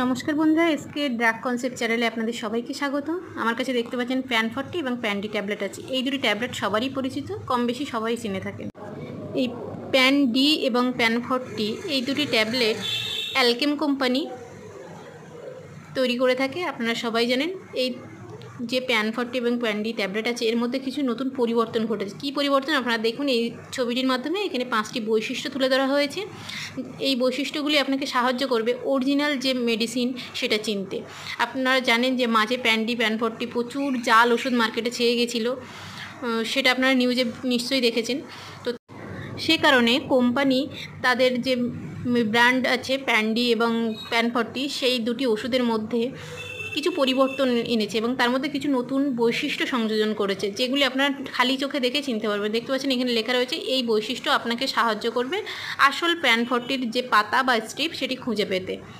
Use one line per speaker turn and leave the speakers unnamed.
নমস্কার বন্ধুরা, SK drug concept চ্যানেলে আপনাদের সবাইকে স্বাগত। আমার কাছে দেখতে পাচ্ছেন প্যান 40 এবং প্যান ডি ট্যাবলেট আছে। এই দুটি ট্যাবলেট সবারই পরিচিত, কম বেশি সবাই চিনে থাকেন। এই প্যান ডি এবং প্যান 40 এই দুটি ট্যাবলেট অ্যালকেম কোম্পানি তৈরি করে থাকে। আপনারা সবাই জানেন এই যে প্যান 40 এবং প্যান ডি ট্যাবলেট আছে এর মধ্যে কিছু নতুন পরিবর্তন ঘটেছে। কী পরিবর্তন আপনারা দেখুন এই ছবিটির মাধ্যমে। এখানে 5টি বৈশিষ্ট্য তুলে ধরা হয়েছে। এই বৈশিষ্ট্যগুলি আপনাকে সাহায্য করবে অরিজিনাল যে মেডিসিন সেটা চিনতে। আপনারা জানেন যে মাঝে প্যান40 প্রচুর জাল ওষুধ মার্কেটে ছেয়ে গেছিলো, সেটা আপনারা নিউজে নিশ্চয়ই দেখেছেন। তো সে কারণে কোম্পানি তাদের যে ব্র্যান্ড আছে প্যান ডি এবং প্যান40 সেই দুটি ওষুধের মধ্যে কিছু পরিবর্তন এনেছে এবং তার মধ্যে কিছু নতুন বৈশিষ্ট্য সংযোজন করেছে, যেগুলি আপনারা খালি চোখে দেখে চিনতে পারবেন। দেখতে পাচ্ছেন এখানে লেখা রয়েছে এই বৈশিষ্ট্য আপনাকে সাহায্য করবে আসল প্যান40 যে পাতা বা স্ট্রিপ সেটি খুঁজে পেতে।